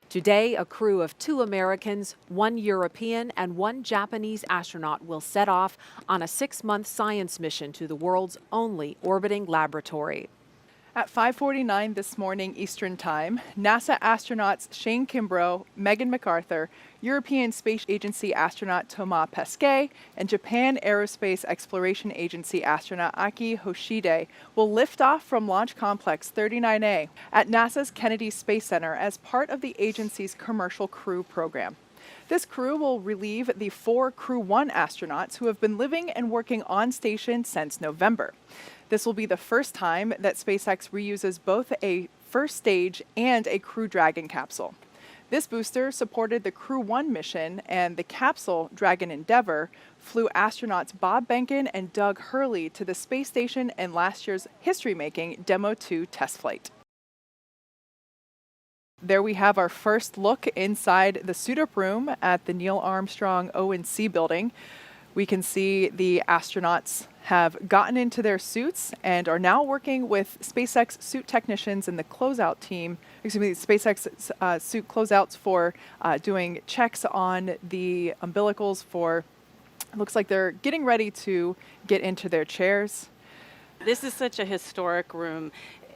Today, a crew of 2 Americans, 1 European, and 1 Japanese astronaut will set off on a 6-month science mission to the world's only orbiting laboratory. At 5:49 this morning Eastern Time, NASA astronauts Shane Kimbrough, McArthur, European Space Agency astronaut Thomas Pesquet, and Japan Aerospace Exploration Agency astronaut Akihiko Hoshide will lift off from Launch Complex 39A at NASA's Kennedy Space Center as part of the agency's commercial Crew program. This crew will relieve the 4 Crew-1 astronauts who have been living and working on station since November. This will be the first time that SpaceX reuses both a first stage and a Crew Dragon capsule. This booster supported the Crew-1 mission, and the capsule, Dragon Endeavour, flew astronauts Bob Behnken and Doug Hurley to the space station in last year's history-making Demo 2 test flight. There we have our first look inside the suit-up room at the Neil Armstrong O&C building. We can see the astronauts have gotten into their suits and are now working with SpaceX suit technicians and the closeout team, SpaceX suit closeouts for doing checks on the umbilicals for, looks like they're getting ready to get into their chairs. This is such a historic room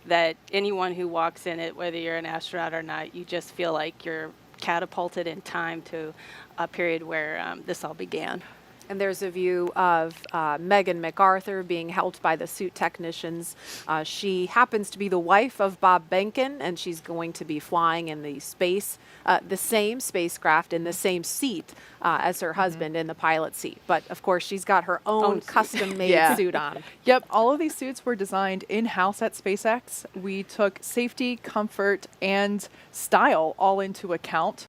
that anyone who walks in it, whether you're an astronaut or not, you just feel like you're catapulted in time to a period where this all began. And there's a view of McArthur being helped by the suit technicians. She happens to be the wife of Bob Behnken, and she's going to be flying in the same spacecraft in the same seat as her husband in the pilot seat. But of course, she's got her own custom-made suit on. Yep, all of these suits were designed in-house at SpaceX. We took safety, comfort, and style all into account.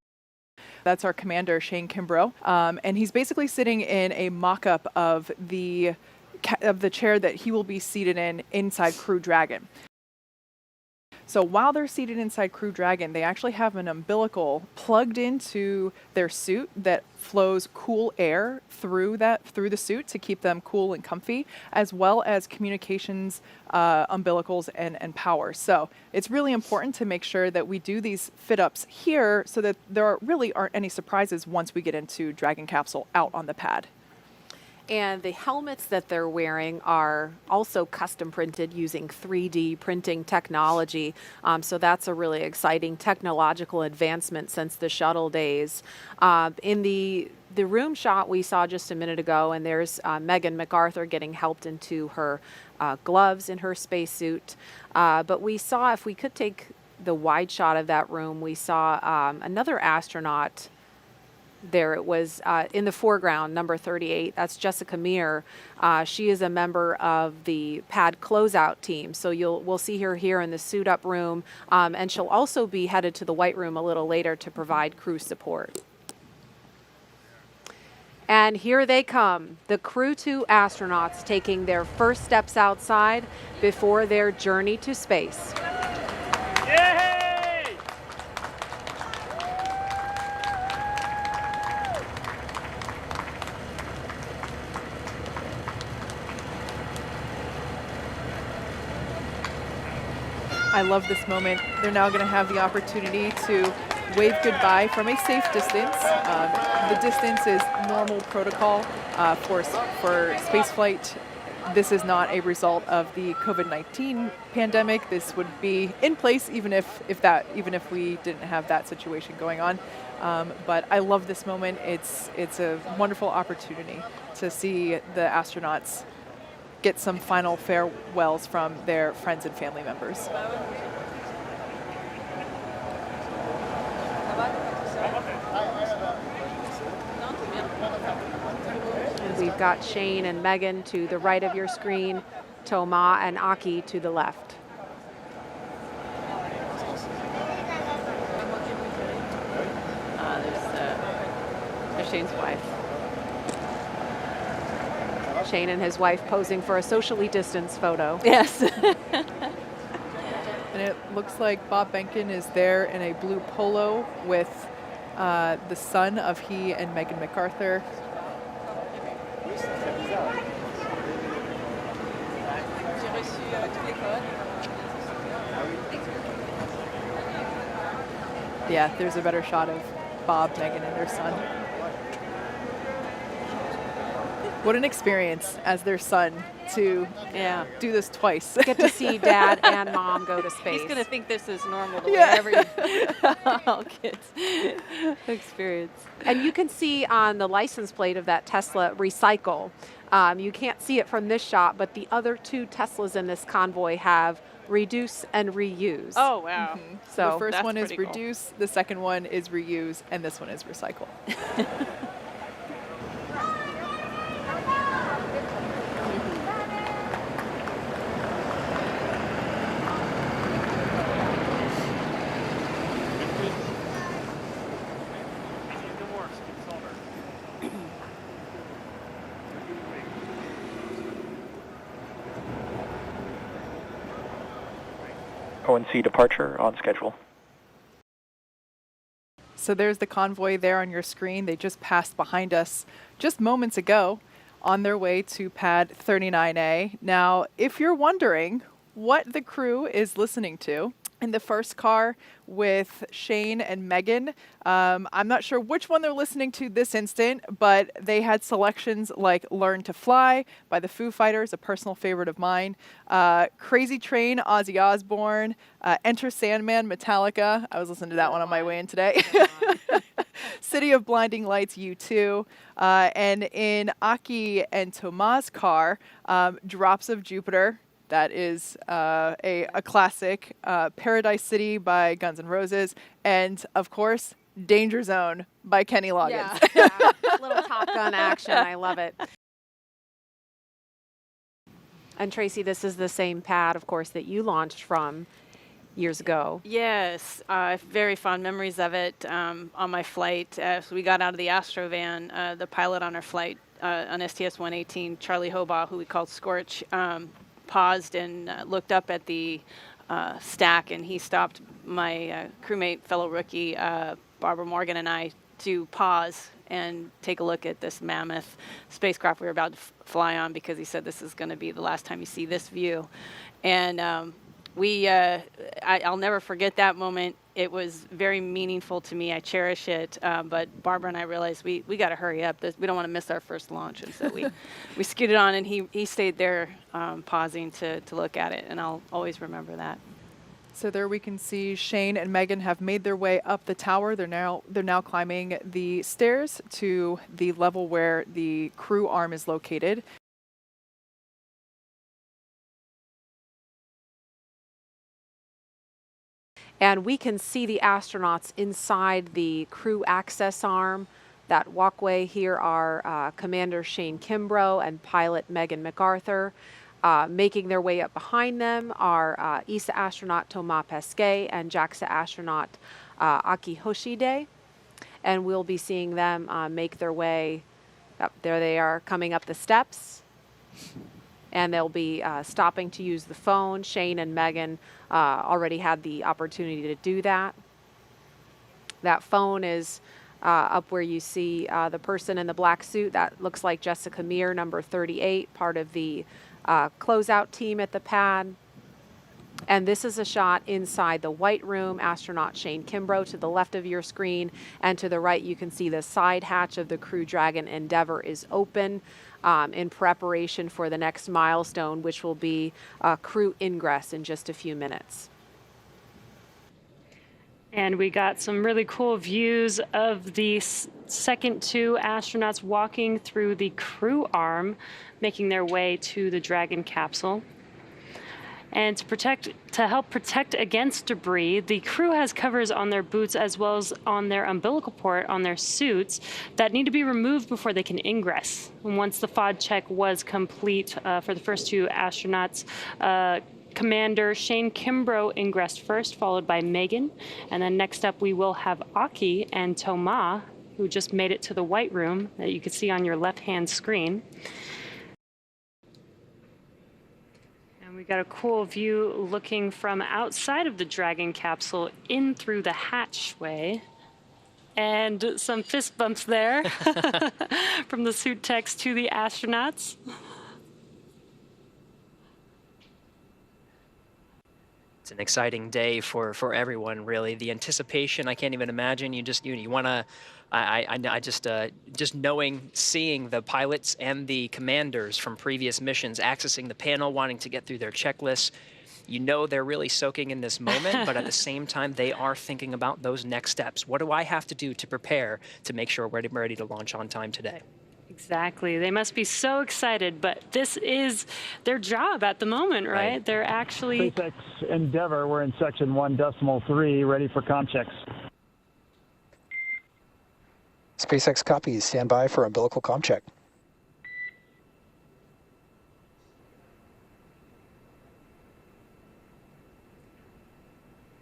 That's our commander, Shane Kimbrough, and he's basically sitting in a mock-up of the chair that he will be seated in inside Crew Dragon. So while they're seated inside Crew Dragon, they actually have an umbilical plugged into their suit that flows cool air through the suit to keep them cool and comfy, as well as communications umbilicals and power. So it's really important to make sure that we do these fit-ups here so that there really aren't any surprises once we get into Dragon capsule out on the pad. And the helmets that they're wearing are also custom printed using 3D printing technology. So that's a really exciting technological advancement since the shuttle days. In the room shot we saw just a minute ago, and there's McArthur getting helped into her gloves in her spacesuit. But we saw, if we could take the wide shot of that room, we saw another astronaut. There it was in the foreground, number 38. That's Jessica Meir. She is a member of the pad closeout team. So we'll see her here in the suit up room, and she'll also be headed to the white room a little later to provide crew support. And here they come, the Crew-2 astronauts taking their first steps outside before their journey to space. I love this moment. They're now going to have the opportunity to wave goodbye from a safe distance. The distance is normal protocol for spaceflight. This is not a result of the COVID-19 pandemic. This would be in place even if we didn't have that situation going on. But I love this moment. It's a wonderful opportunity to see the astronauts get some final farewells from their friends and family members. And we've got Shane and Megan to the right of your screen, Thomas and Aki to the left. There's Shane's wife. Shane and his wife posing for a socially distanced photo. Yes. And it looks like Bob Behnken is there in a blue polo with the son of he and Megan McArthur. Yeah, there's a better shot of Bob, Megan, and their son. What an experience as their son to do this twice. Get to see dad and mom go to space. He's going to think this is normal the way all kids experience. And you can see on the license plate of that Tesla, recycle. You can't see it from this shot, but the other two Teslas in this convoy have reduce and reuse. Oh, wow. Mm-hmm. So the first that's one is pretty cool. reduce, the second one is reuse, and this one is recycle. ONC departure on schedule. So there's the convoy there on your screen. They just passed behind us just moments ago on their way to pad 39A. Now, if you're wondering what the crew is listening to, in the first car with Shane and Megan, I'm not sure which one they're listening to this instant, but they had selections like Learn to Fly by the Foo Fighters, a personal favorite of mine, Crazy Train, Ozzy Osbourne, Enter Sandman, Metallica. I was listening to that one on my way in today. City of Blinding Lights, U2. And in Aki and Thomas' car, Drops of Jupiter. That is a classic, Paradise City by Guns N' Roses, and of course, Danger Zone by Kenny Loggins. Yeah. Little Top Gun action. I love it. And Tracy, this is the same pad, of course, that you launched from years ago. Yes, very fond memories of it on my flight. So we got out of the Astrovan, the pilot on our flight on STS-118, Charlie Hobaugh, who we called Scorch, paused and looked up at the stack, and he stopped my crewmate, fellow rookie, Barbara Morgan, and I to pause and take a look at this mammoth spacecraft we were about to fly on, because he said this is going to be the last time you see this view. And I'll never forget that moment. It was very meaningful to me. I cherish it. But Barbara and I realized we got to hurry up. We don't want to miss our first launch. And so we scooted on, and he stayed there pausing to look at it. And I'll always remember that. So there we can see Shane and Megan have made their way up the tower. They're now climbing the stairs to the level where the crew arm is located. And we can see the astronauts inside the crew access arm. That walkway here are Commander Shane Kimbrough and pilot Megan McArthur. Making their way up behind them are ESA astronaut Thomas Pesquet and JAXA astronaut Akihiko Hoshide. And we'll be seeing them make their way up. There they are, coming up the steps. And they'll be stopping to use the phone. Shane and Megan already had the opportunity to do that. That phone is up where you see the person in the black suit. That looks like Jessica Meir, number 38, part of the closeout team at the pad. And this is a shot inside the white room. Astronaut Shane Kimbrough to the left of your screen, and to the right you can see the side hatch of the Crew Dragon Endeavour is open in preparation for the next milestone, which will be crew ingress in just a few minutes. And we got some really cool views of the second two astronauts walking through the crew arm, making their way to the Dragon capsule. And to help protect against debris, the crew has covers on their boots as well as on their umbilical port on their suits that need to be removed before they can ingress. And once the FOD check was complete for the first two astronauts, Commander Shane Kimbrough ingressed first, followed by Megan. And then next up we will have Aki and Thomas, who just made it to the white room that you can see on your left-hand screen. We got a cool view looking from outside of the Dragon capsule in through the hatchway. And some fist bumps there from the suit techs to the astronauts. It's an exciting day for everyone, really. The anticipation, I can't even imagine. You want to, I just knowing, seeing the pilots and the commanders from previous missions accessing the panel, wanting to get through their checklists. You know they're really soaking in this moment, but at the same time, they are thinking about those next steps. What do I have to do to prepare to make sure we're ready to launch on time today? Exactly. They must be so excited, but this is their job at the moment, right? They're actually... SpaceX Endeavour, we're in section 1.3, ready for comm checks. SpaceX copies. Stand by for umbilical comm check.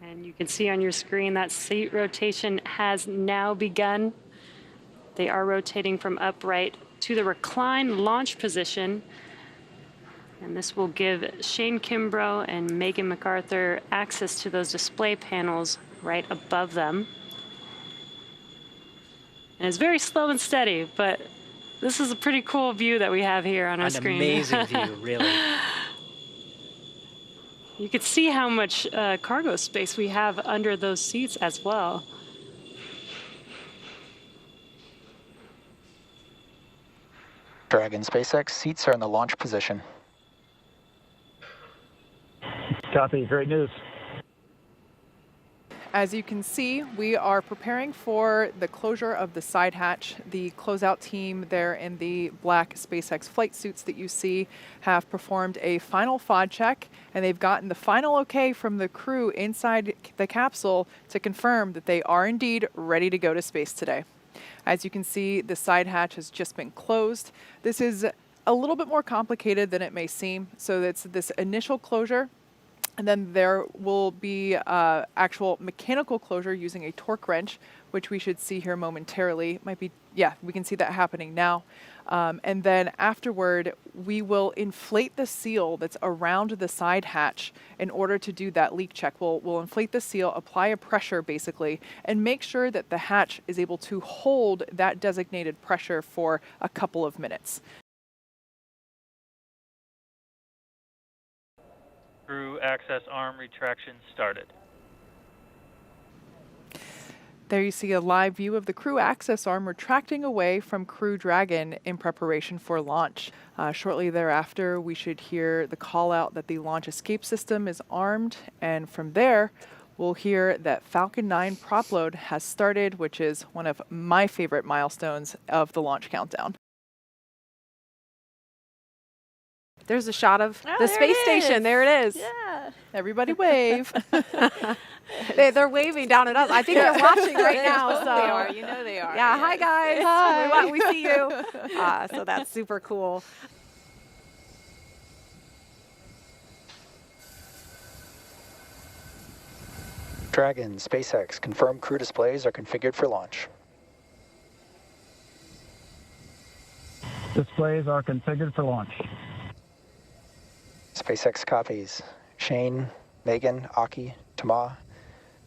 And you can see on your screen that seat rotation has now begun. They are rotating from upright to the recline launch position. And this will give Shane Kimbrough and Megan McArthur access to those display panels right above them. And it's very slow and steady, but this is a pretty cool view that we have here on our screen. An amazing view, really. You could see how much cargo space we have under those seats as well. Dragon SpaceX, seats are in the launch position. Copy, great news. As you can see, we are preparing for the closure of the side hatch. The closeout team there in the black SpaceX flight suits that you see have performed a final FOD check, and they've gotten the final okay from the crew inside the capsule to confirm that they are indeed ready to go to space today. As you can see, the side hatch has just been closed. This is a little bit more complicated than it may seem. So it's this initial closure, and then there will be actual mechanical closure using a torque wrench, which we should see here momentarily. Might be, yeah, we can see that happening now. And then afterward, we will inflate the seal that's around the side hatch in order to do that leak check. We'll inflate the seal, apply a pressure basically, and make sure that the hatch is able to hold that designated pressure for a couple of minutes. Crew access arm retraction started. There you see a live view of the crew access arm retracting away from Crew Dragon in preparation for launch. Shortly thereafter, we should hear the call out that the launch escape system is armed, and from there, we'll hear that Falcon 9 prop load has started, which is one of my favorite milestones of the launch countdown. There's a shot of the space station. There it is. Yeah. Everybody wave. They're waving down at us. I think they're watching right now. So They are. You know they are. yeah, hi guys. Hi. We see you. So that's super cool. Dragon SpaceX, confirmed crew displays are configured for launch. Displays are configured for launch. SpaceX copies. Shane, Megan, Aki, Thomas.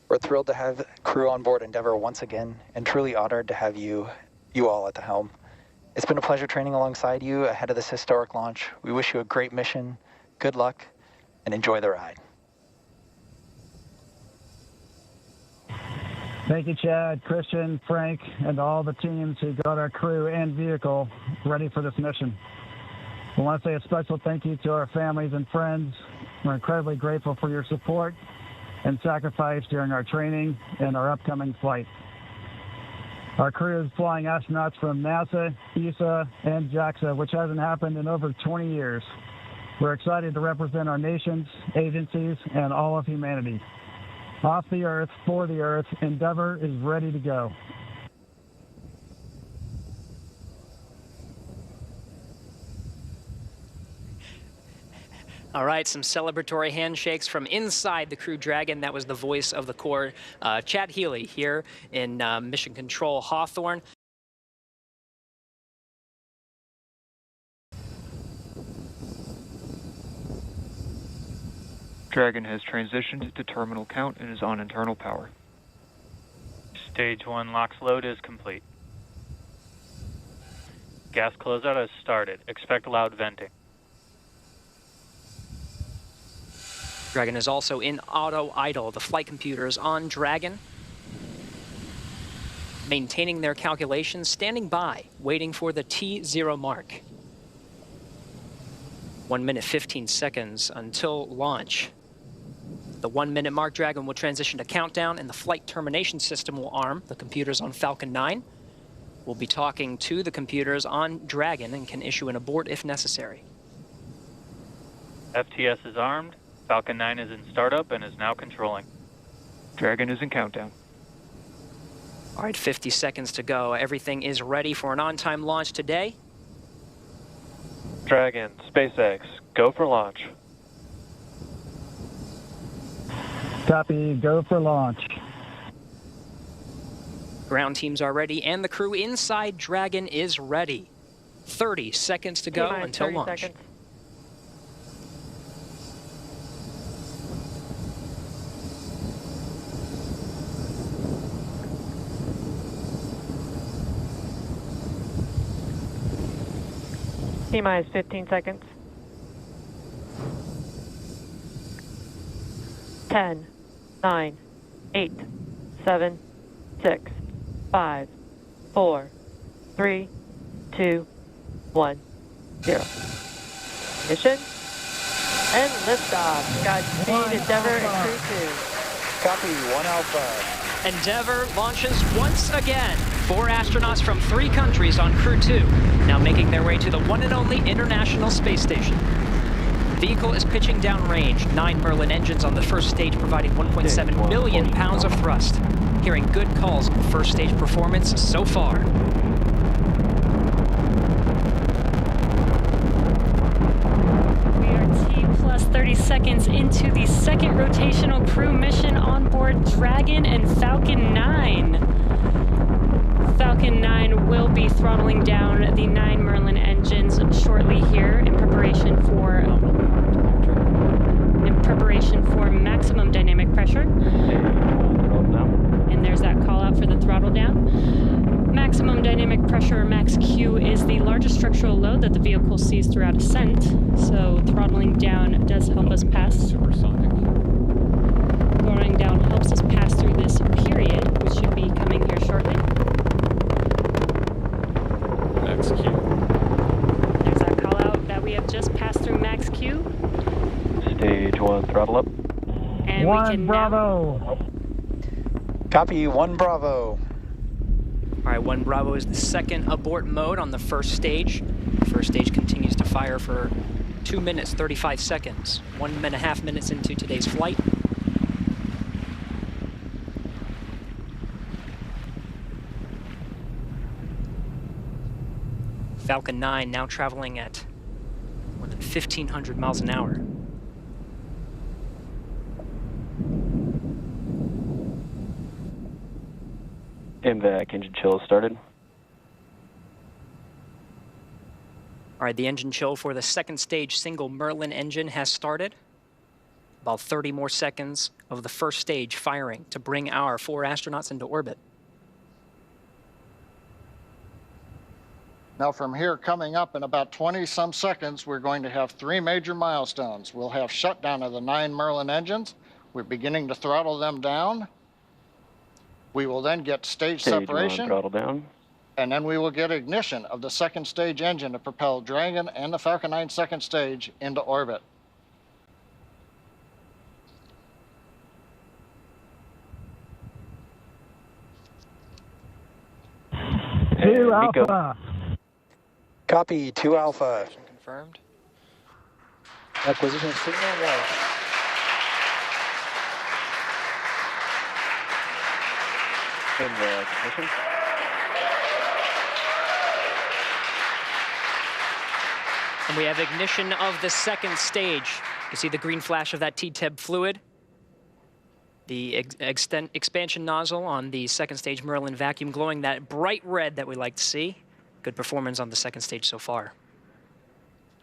We're thrilled to have crew on board Endeavour once again, and truly honored to have you all at the helm. It's been a pleasure training alongside you ahead of this historic launch. We wish you a great mission, good luck, and enjoy the ride. Thank you, Chad, Christian, Frank, and all the teams who got our crew and vehicle ready for this mission. I want to say a special thank you to our families and friends. We're incredibly grateful for your support and sacrifice during our training and our upcoming flight. Our crew is flying astronauts from NASA, ESA, and JAXA, which hasn't happened in over 20 years. We're excited to represent our nations, agencies, and all of humanity. Off the Earth, for the Earth, Endeavour is ready to go. All right, some celebratory handshakes from inside the Crew Dragon. That was the voice of the Corps, Chad Healy, here in Mission Control Hawthorne. Dragon has transitioned to terminal count and is on internal power. Stage 1 LOX load is complete. Gas closeout has started. Expect loud venting. Dragon is also in auto idle. The flight computers on Dragon, maintaining their calculations, standing by, waiting for the T0 mark. 1 minute, 15 seconds until launch. The 1 minute mark, Dragon will transition to countdown and the flight termination system will arm. The computers on Falcon 9 will be talking to the computers on Dragon and can issue an abort if necessary. FTS is armed. Falcon 9 is in startup and is now controlling. Dragon is in countdown. All right, 50 seconds to go. Everything is ready for an on-time launch today. Dragon, SpaceX, go for launch. Copy, go for launch. Ground teams are ready and the crew inside Dragon is ready. 30 seconds to go until launch. Seconds. T-minus 15 seconds. 10, 9, 8, 7, 6, 5, 4, 3, 2, 1, 0. Ignition and liftoff. Godspeed, Endeavour and Crew-2. Copy, 1 Alpha. Endeavour launches once again. 4 astronauts from 3 countries on Crew-2, now making their way to the one and only International Space Station. The vehicle is pitching downrange. 9 Merlin engines on the first stage, providing 1.7 million pounds of thrust. Hearing good calls on the first stage performance so far. We are T plus 30 seconds into the second rotational crew mission on board Dragon and Falcon 9. Falcon 9 will be throttling down the 9 Merlin engines shortly here in preparation for maximum dynamic pressure. And there's that call out for the throttle down. Maximum dynamic pressure, or max Q, is the largest structural load that the vehicle sees throughout ascent. So throttling down does help us pass. Throttling down helps us pass through this period, which should be coming here shortly. Max Q. There's that call out that we have just passed through max Q. Stage 1, throttle up. And 1 we can Bravo. Copy, 1 Bravo. All right, 1 Bravo is the second abort mode on the first stage. The first stage continues to fire for 2 minutes, 35 seconds. 1.5 minutes into today's flight. Falcon 9 now traveling at more than 1,500 miles an hour. MVAC engine chill started. All right, the engine chill for the second stage single Merlin engine has started. About 30 more seconds of the first stage firing to bring our 4 astronauts into orbit. Now from here, coming up in about 20-some seconds, we're going to have 3 major milestones. We'll have shutdown of the 9 Merlin engines. We're beginning to throttle them down. We will then get stage separation. 1, throttle down. And then we will get ignition of the second stage engine to propel Dragon and the Falcon 9 second stage into orbit. Two Nico. Alpha. Copy, 2 Alpha. Confirmed. Acquisition signal 1. MVAC ignition. And we have ignition of the second stage. You see the green flash of that TTEB fluid. The expansion nozzle on the second stage Merlin vacuum glowing that bright red that we like to see. Good performance on the second stage so far.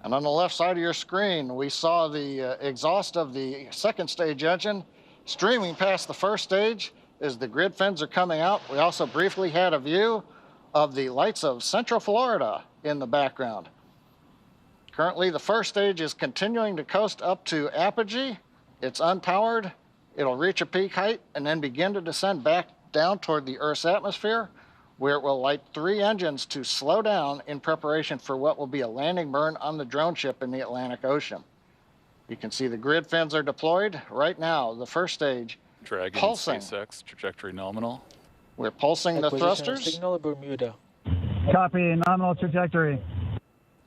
And on the left side of your screen, we saw the exhaust of the second stage engine streaming past the first stage as the grid fins are coming out. We also briefly had a view of the lights of Central Florida in the background. Currently, the first stage is continuing to coast up to apogee. It's unpowered. It'll reach a peak height and then begin to descend back down toward the Earth's atmosphere, where it will light 3 engines to slow down in preparation for what will be a landing burn on the drone ship in the Atlantic Ocean. You can see the grid fins are deployed right now. The first stage Dragon pulsing. SpaceX trajectory nominal. We're pulsing the thrusters. Signal of Bermuda. Copy, nominal trajectory.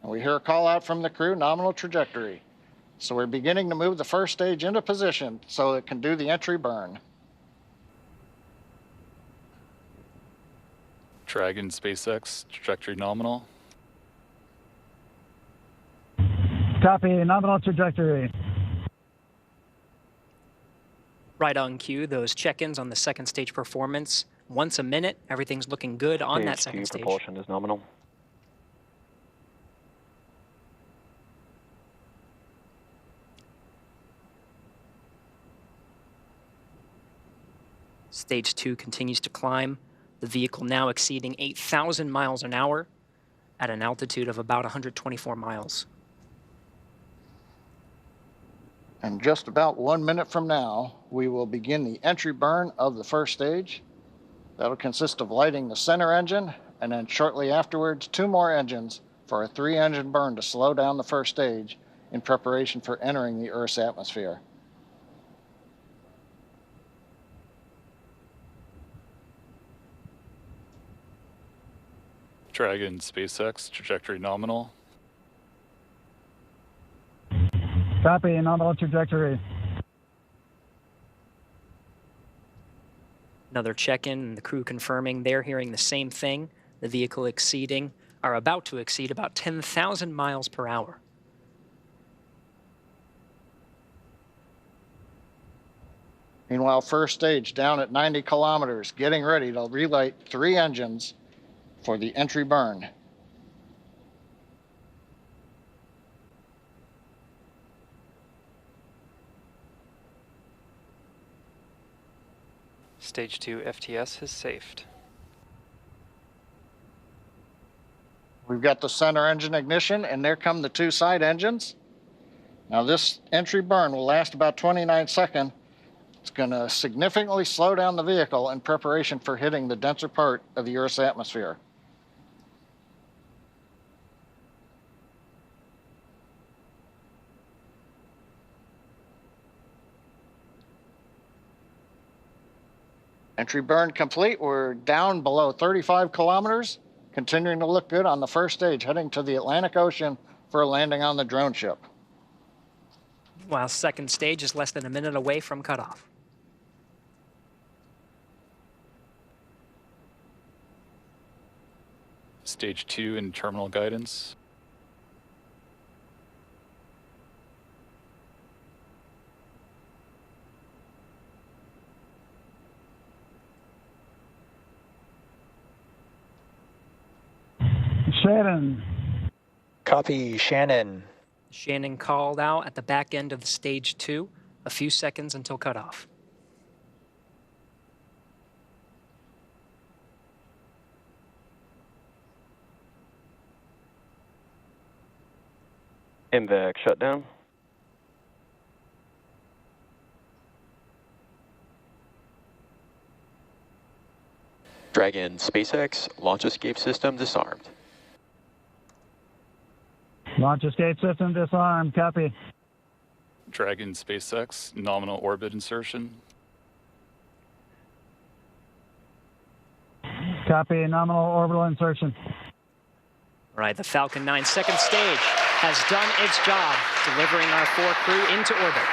And we hear a call out from the crew, nominal trajectory. So we're beginning to move the first stage into position so it can do the entry burn. Dragon SpaceX trajectory nominal. Copy, nominal trajectory. Right on cue, those check-ins on the second stage performance. Once a minute, everything's looking good on that second stage. Propulsion is nominal. Stage 2 continues to climb. The vehicle now exceeding 8,000 miles an hour at an altitude of about 124 miles. And just about 1 minute from now, we will begin the entry burn of the first stage. That'll consist of lighting the center engine, and then shortly afterwards, 2 more engines for a 3-engine burn to slow down the first stage in preparation for entering the Earth's atmosphere. Dragon SpaceX trajectory nominal. Copy, nominal trajectory. Another check-in, and the crew confirming they're hearing the same thing. The vehicle about to exceed about 10,000 miles per hour. Meanwhile, first stage down at 90 kilometers, getting ready to relight 3 engines for the entry burn. Stage 2 FTS has safed. We've got the center engine ignition, and there come the 2 side engines. Now this entry burn will last about 29 seconds. It's going to significantly slow down the vehicle in preparation for hitting the denser part of the Earth's atmosphere. Entry burn complete. We're down below 35 kilometers, continuing to look good on the first stage, heading to the Atlantic Ocean for a landing on the drone ship. While second stage is less than a minute away from cutoff. Stage 2 in terminal guidance. Shannon. Copy, Shannon. Shannon called out at the back end of the stage 2, a few seconds until cutoff. MVAC shutdown. Dragon SpaceX launch escape system disarmed. Launch escape system disarmed. Copy. Dragon SpaceX nominal orbit insertion. Copy. Nominal orbital insertion. All right, the Falcon 9 second stage has done its job, delivering our 4 crew into orbit.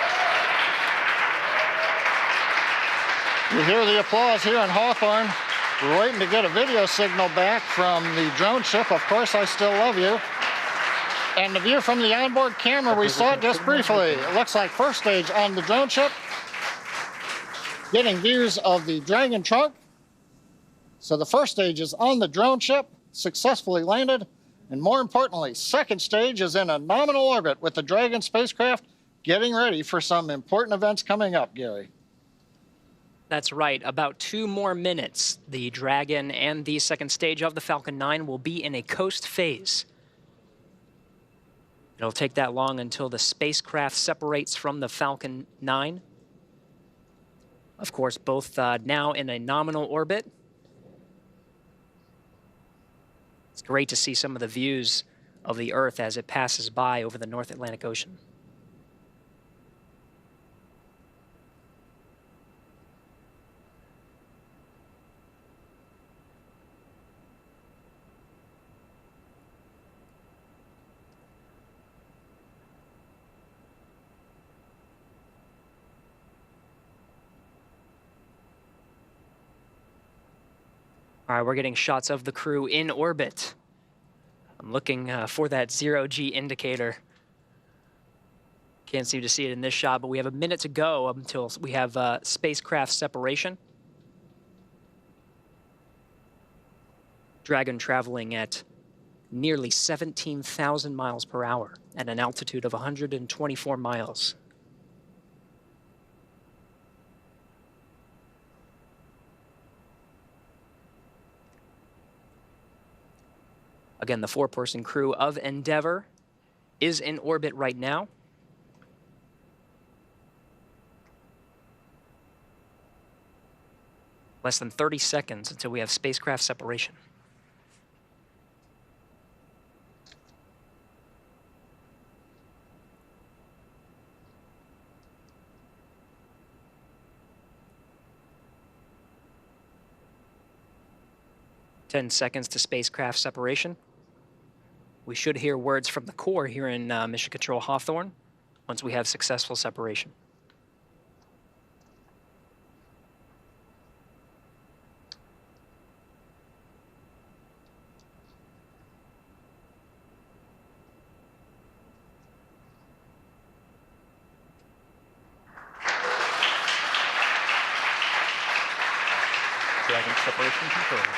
You hear the applause here in Hawthorne. We're waiting to get a video signal back from the drone ship. Of course, I still love you. And the view from the onboard camera, we saw it just briefly. It looks like first stage on the drone ship. Getting views of the Dragon trunk. So the first stage is on the drone ship, successfully landed. And more importantly, second stage is in a nominal orbit with the Dragon spacecraft getting ready for some important events coming up, Gary. That's right. About 2 more minutes. The Dragon and the second stage of the Falcon 9 will be in a coast phase. It'll take that long until the spacecraft separates from the Falcon 9. Of course, both now in a nominal orbit. It's great to see some of the views of the Earth as it passes by over the North Atlantic Ocean. All right, we're getting shots of the crew in orbit. I'm looking for that 0G indicator. Can't seem to see it in this shot, but we have a minute to go until we have spacecraft separation. Dragon traveling at nearly 17,000 miles per hour at an altitude of 124 miles. Again, the 4-person crew of Endeavour is in orbit right now. Less than 30 seconds until we have spacecraft separation. Ten seconds to spacecraft separation. We should hear words from the core here in Mission Control Hawthorne once we have successful separation. Dragon separation confirmed.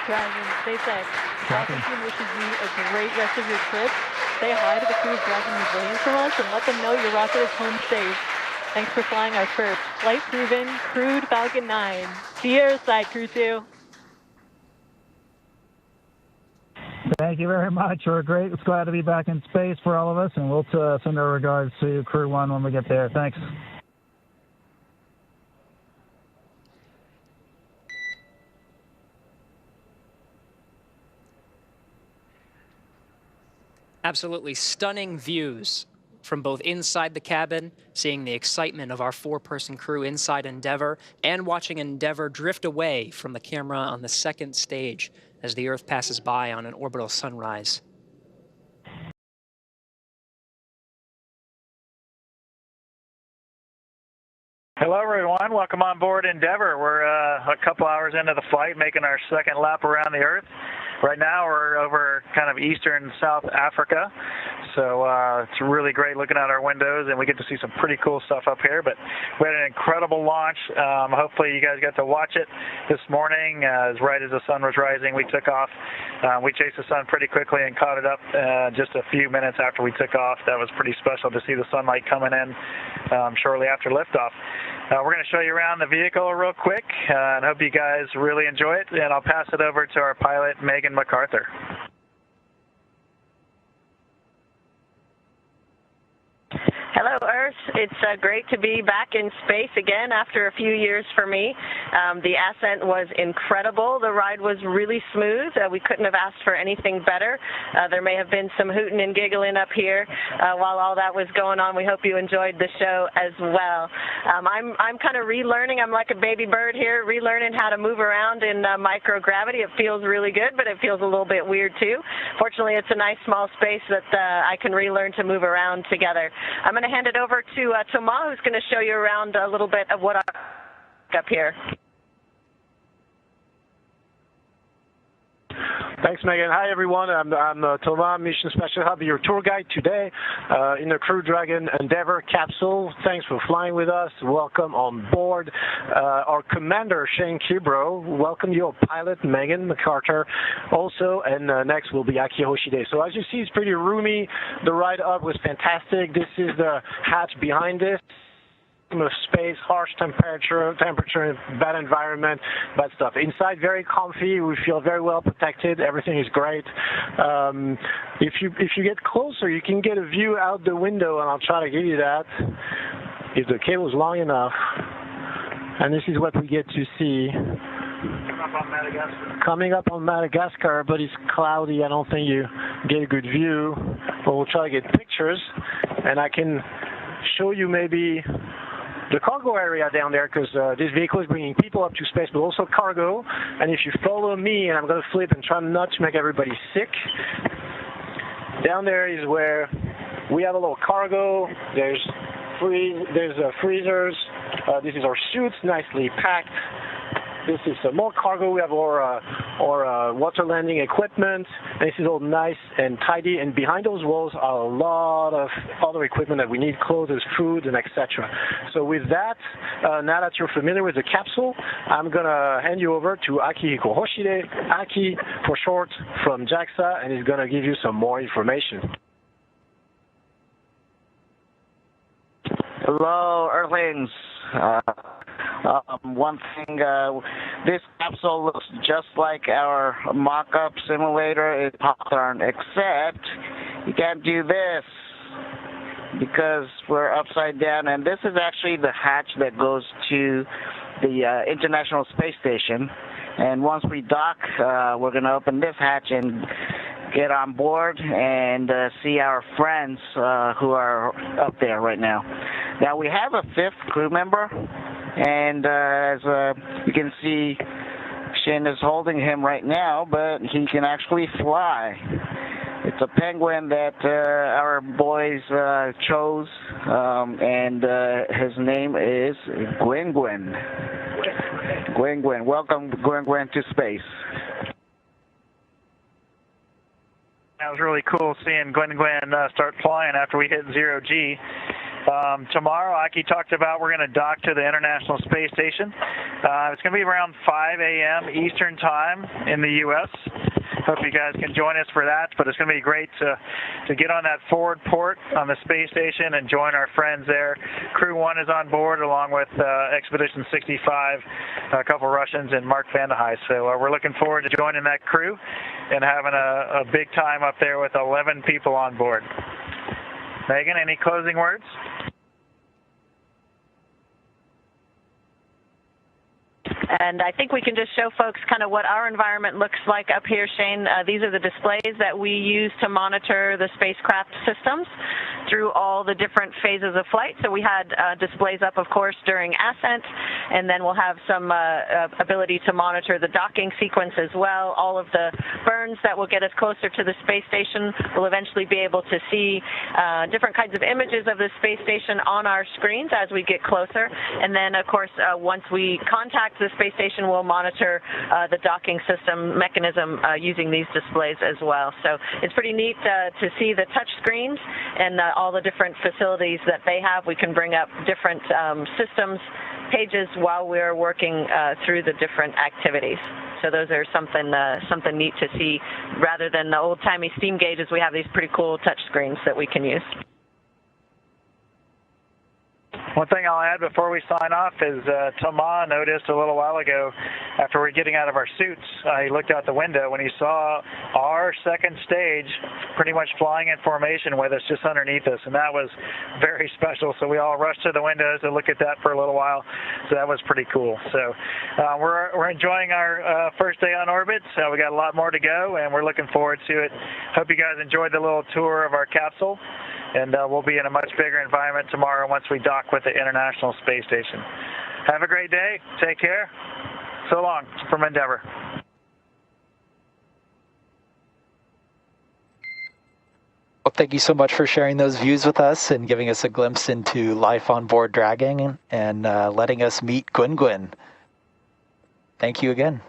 Dragon, SpaceX, Falcon team wishes you a great rest of your trip. Say hi to the crew of Dragon who's waiting for us and let them know your rocket is home safe. Thanks for flying our first flight-proven, crewed Falcon 9. See you airside, Crew2. Thank you very much. We're great. It's glad to be back in space for all of us, and we'll send our regards to Crew 1 when we get there. Thanks. Absolutely stunning views from both inside the cabin, seeing the excitement of our 4-person crew inside Endeavour, and watching Endeavour drift away from the camera on the second stage as the Earth passes by on an orbital sunrise. Hello, everyone. Welcome on board Endeavour. We're a couple hours into the flight, making our second lap around the Earth. Right now, we're over kind of eastern South Africa, so it's really great looking out our windows, and we get to see some pretty cool stuff up here. But we had an incredible launch. Hopefully, you guys got to watch it this morning. Right as the sun was rising, we took off. We chased the sun pretty quickly and caught it up just a few minutes after we took off. That was pretty special to see the sunlight coming in shortly after liftoff. We're going to show you around the vehicle real quick, and hope you guys really enjoy it. And I'll pass it over to our pilot, McArthur. Hello, Earth. It's great to be back in space again after a few years for me. The ascent was incredible. The ride was really smooth. We couldn't have asked for anything better. There may have been some hooting and giggling up here while all that was going on. We hope you enjoyed the show as well. I'm kind of relearning. I'm like a baby bird here, relearning how to move around in microgravity. It feels really good, but it feels a little bit weird too. Fortunately, it's a nice small space that I can relearn to move around together. I'm going to hand it over to Thomas, who's going to show you around a little bit of what I up here. Thanks, Megan. Hi, everyone. I'm Thomas, Mission Special Hub, your tour guide today in the Crew Dragon Endeavour capsule. Thanks for flying with us. Welcome on board. Our commander, Shane Kimbrough, welcome your pilot, Megan McArthur, also, and next will be Akihiko Hoshide. So as you see, it's pretty roomy. The ride up was fantastic. This is the hatch behind this. Of space, harsh temperature, bad environment, bad stuff. Inside, very comfy. We feel very well protected. Everything is great. If you get closer, you can get a view out the window, and I'll try to give you that if the cable is long enough. And this is what we get to see. Coming up on Madagascar, but it's cloudy. I don't think you get a good view. But we'll try to get pictures, and I can show you maybe the cargo area down there, because this vehicle is bringing people up to space, but also cargo. And if you follow me, and I'm going to flip and try not to make everybody sick, down there is where we have a little cargo. There's freezers. This is our suits, nicely packed. This is some more cargo. We have our water landing equipment. This is all nice and tidy. And behind those walls are a lot of other equipment that we need, clothes, food, and etc. So with that, now that you're familiar with the capsule, I'm going to hand you over to Akihiko Hoshide, Aki for short, from JAXA, and he's going to give you some more information. Hello, Earthlings. One thing, this capsule looks just like our mock-up simulator in Hawthorne, except you can't do this because we're upside down, and this is actually the hatch that goes to the International Space Station. And once we dock, we're going to open this hatch and get on board and see our friends who are up there right now. Now, we have a fifth crew member, and as you can see, Shane is holding him right now, but he can actually fly. It's a penguin that our boys chose, and his name is Gwyn. Welcome, Gwyn, to space. That was really cool seeing Gwyn start flying after we hit 0G. Tomorrow, Aki talked about we're going to dock to the International Space Station. It's going to be around 5 a.m. Eastern Time in the U.S. Hope you guys can join us for that, but it's going to be great to get on that forward port on the space station and join our friends there. Crew-1 is on board along with Expedition 65, a couple Russians, and Mark Vandehei. So we're looking forward to joining that crew and having a big time up there with 11 people on board. Megan, any closing words? And I think we can just show folks kind of what our environment looks like up here, Shane. These are the displays that we use to monitor the spacecraft systems through all the different phases of flight. So we had displays up, of course, during ascent, and then we'll have some ability to monitor the docking sequence as well. All of the burns that will get us closer to the space station. We'll eventually be able to see different kinds of images of the space station on our screens as we get closer. And then, of course, once we contact the space station, we'll monitor the docking system mechanism using these displays as well. So it's pretty neat to see the touch screens and all the different facilities that they have. We can bring up different systems pages while we're working through the different activities. So those are something neat to see. Rather than the old-timey steam gauges, we have these pretty cool touch screens that we can use. One thing I'll add before we sign off is Thomas noticed a little while ago, after we're getting out of our suits, he looked out the window when he saw our second stage pretty much flying in formation with us just underneath us, and that was very special. So we all rushed to the windows to look at that for a little while. So that was pretty cool. So we're enjoying our first day on orbit. So we got a lot more to go, and we're looking forward to it. Hope you guys enjoyed the little tour of our capsule. And we'll be in a much bigger environment tomorrow once we dock with the International Space Station. Have a great day. Take care. So long from Endeavour. Well, thank you so much for sharing those views with us and giving us a glimpse into life on board Dragon and letting us meet Gwyn. Thank you again.